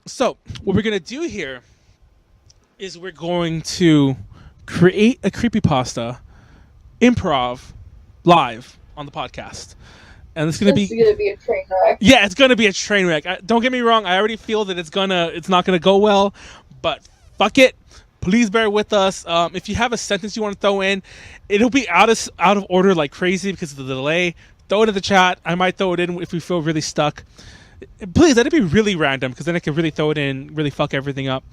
So what we're gonna do here is we're going to create a creepypasta improv live on the podcast. And it's gonna This is be gonna be a train wreck. yeah, it's gonna be a train wreck. Don't get me wrong, I already feel that it's not gonna go well, but fuck it. Please bear with us. If you have a sentence you want to throw in, it'll be out of order like crazy because of the delay. Throw it in the chat. I might throw it in if we feel really stuck. Please let it be really random because then I can really throw it in, really fuck everything up.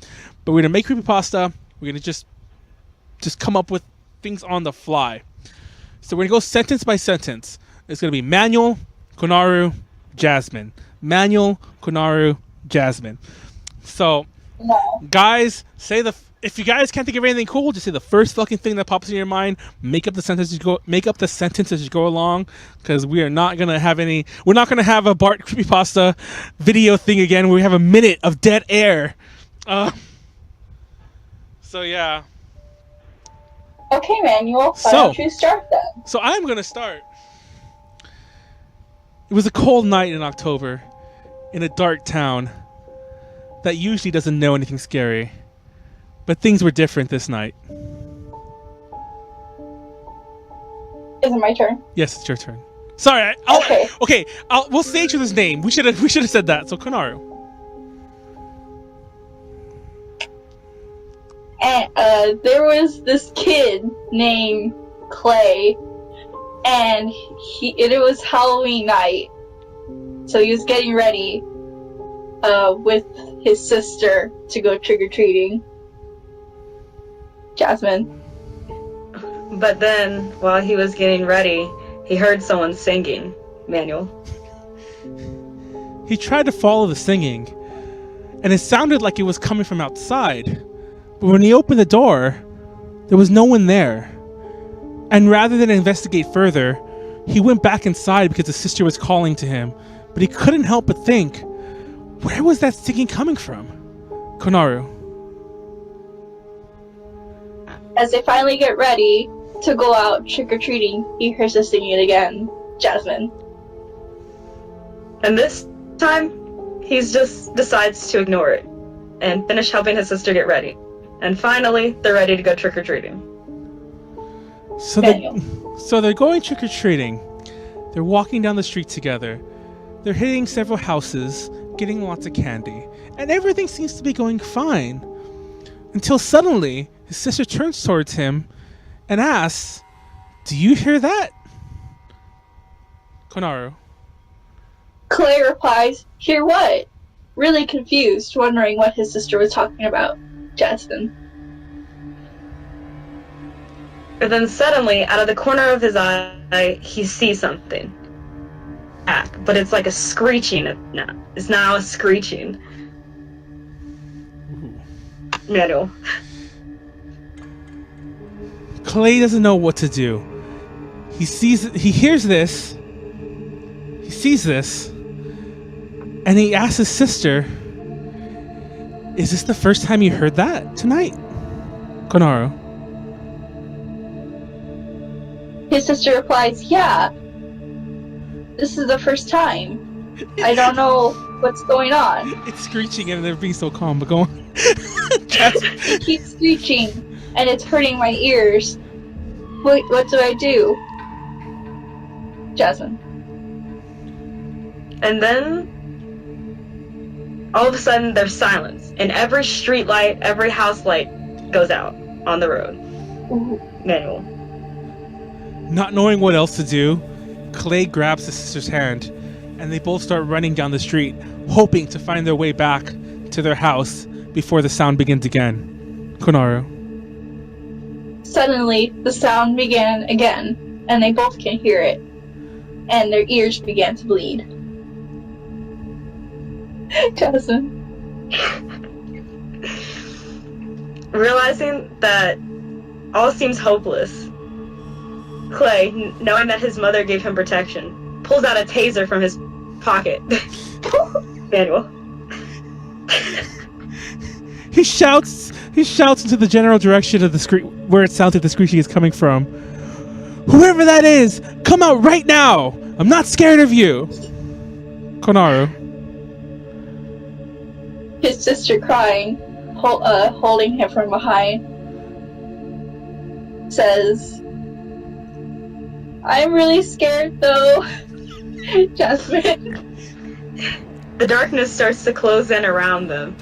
But we're gonna make creepypasta. We're gonna just come up with things on the fly. So we're gonna go sentence by sentence. It's gonna be Manuel, Konaru, Jasmine. Manuel, Konaru, Jasmine. So, No. guys, if you guys can't think of anything cool, just say the first fucking thing that pops in your mind. Make up the sentence as you go along, because we're not gonna have a Bart creepypasta video thing again where we have a minute of dead air. So yeah. Okay, Manuel. Why So- don't you start then? So I'm gonna start. It was a cold night in October, in a dark town that usually doesn't know anything scary. But things were different this night. Is it my turn? Yes, it's your turn. Sorry. Okay. We'll say each other's name. We should have said that. So Konaru. And there was this kid named Clay, and it was Halloween night, so he was getting ready with his sister to go trick-or-treating. Jasmine. But then, while he was getting ready, he heard someone singing. Manuel. He tried to follow the singing, and it sounded like it was coming from outside. But when he opened the door, there was no one there. And rather than investigate further, he went back inside because his sister was calling to him. But he couldn't help but think, where was that singing coming from? Konaru. As they finally get ready to go out trick-or-treating, he hears us singing it again. Jasmine. And this time, he just decides to ignore it and finish helping his sister get ready. And finally, they're ready to go trick-or-treating. So they're going trick-or-treating. They're walking down the street together. They're hitting several houses, getting lots of candy. And everything seems to be going fine. Until suddenly, his sister turns towards him and asks, "Do you hear that?" Konaru. Clay replies, "Hear what?" Really confused, wondering what his sister was talking about. Jasmine. And then suddenly, out of the corner of his eye, he sees something. But it's like a screeching. It's now a screeching. Manuel. Clay doesn't know what to do. He hears this, he sees this, and he asks his sister, "Is this the first time you heard that tonight?" Konaru. His sister replies, "Yeah. This is the first time. I don't know what's going on." It's screeching and they're being so calm, but go on. It keeps screeching, and it's hurting my ears. Wait, what do I do? Jasmine. And then, all of a sudden, there's silence. And every street light, every house light goes out on the road. Ooh. Manuel. Not knowing what else to do, Clay grabs his sister's hand, and they both start running down the street, hoping to find their way back to their house before the sound begins again. Konaru. Suddenly, the sound began again, and they both can hear it, and their ears began to bleed. Jasmine. Realizing that all seems hopeless, Clay, knowing that his mother gave him protection, pulls out a taser from his pocket. Manuel. He shouts into the general direction of the where it sounds like the screeching is coming from. "Whoever that is, come out right now! I'm not scared of you!" Konaru. his sister crying, holding him from behind, says, "I'm really scared though." Jasmine. The darkness starts to close in around them,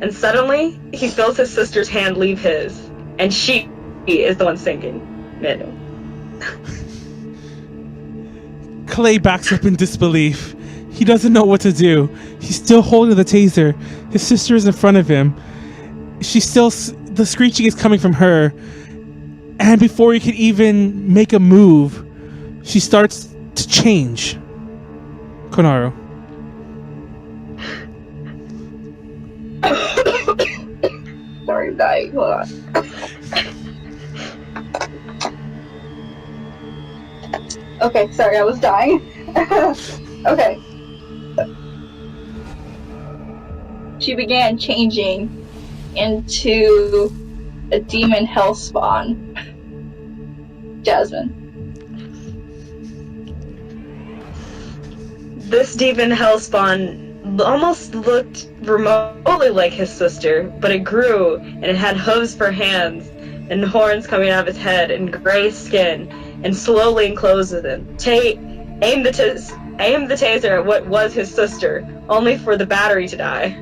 and suddenly he feels his sister's hand leave his, and she is the one sinking. Manuel. Clay backs up in disbelief. He doesn't know what to do. He's still holding the taser. His sister is in front of him. The screeching is coming from her. And before he can even make a move, she starts to change. Konaru. Sorry, I'm dying. Hold on. Okay, sorry, I was dying. Okay. She began changing into a demon hellspawn. Jasmine. This demon hellspawn almost looked remotely like his sister, but it grew, and it had hooves for hands, and horns coming out of its head, and gray skin, and slowly encloses him. Aimed the taser at what was his sister, only for the battery to die.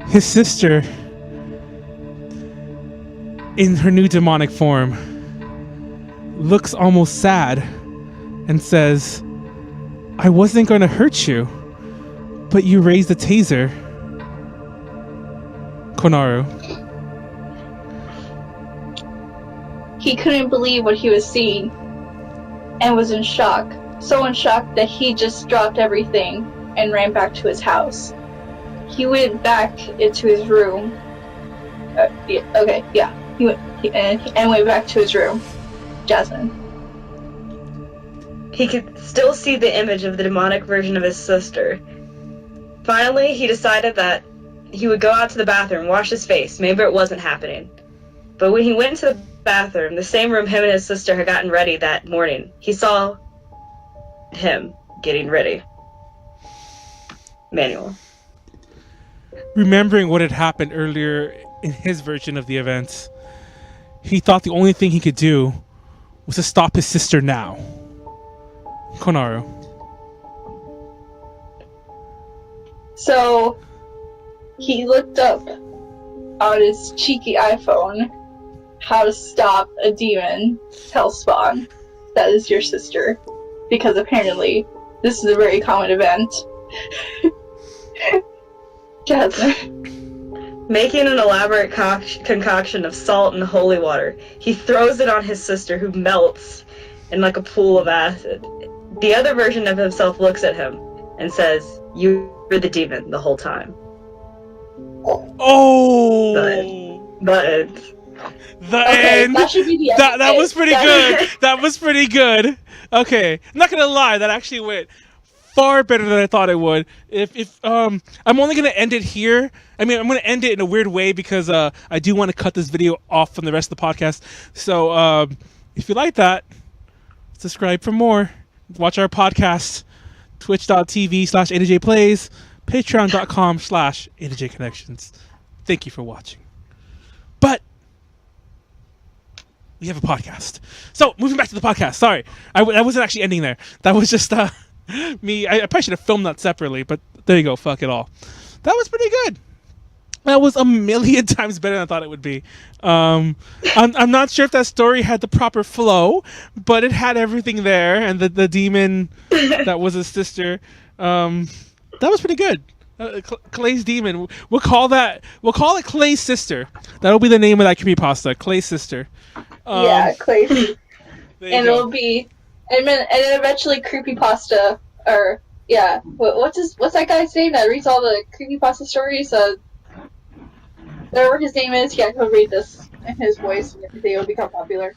His sister, in her new demonic form, looks almost sad and says, "I wasn't going to hurt you, but you raised the taser." Konaru. He couldn't believe what he was seeing and was in shock. So in shock that he just dropped everything and ran back to his house. He went back into his room. He went back to his room. Jasmine. He could still see the image of the demonic version of his sister. Finally, he decided that he would go out to the bathroom, wash his face. Maybe it wasn't happening. But when he went into the bathroom, the same room him and his sister had gotten ready that morning, he saw him getting ready. Manuel. Remembering what had happened earlier in his version of the events, he thought the only thing he could do was to stop his sister now. Konaru. So he looked up on his cheeky iPhone how to stop a demon hellspawn that is your sister, because apparently this is a very common event. Jasmine. Making an elaborate concoction of salt and holy water, he throws it on his sister, who melts in like a pool of acid. The other version of himself looks at him and says, "You were the demon the whole time." Oh! But the end. That should be the end. That was pretty good. That was pretty good. Okay, I'm not gonna lie. That actually went far better than I thought it would. If I'm only gonna end it here. I mean, I'm gonna end it in a weird way because I do want to cut this video off from the rest of the podcast. So if you like that, subscribe for more. Watch our podcast. Twitch.tv/AJPlays, Patreon.com/AJConnections. Thank you for watching. But we have a podcast. So moving back to the podcast. Sorry, I wasn't actually ending there. That was just me. I probably should have filmed that separately, but there you go. Fuck it all. That was pretty good. That was a million times better than I thought it would be. I'm not sure if that story had the proper flow, but it had everything there, and the demon that was his sister. That was pretty good. Clay's demon. We'll call it Clay's sister. That'll be the name of that creepypasta. Clay's sister. Clay's. And go. it'll be, and then eventually creepypasta, or yeah, what's that guy's name that reads all the creepypasta stories? Whatever his name is, yeah, he'll read this in his voice, and they will become popular.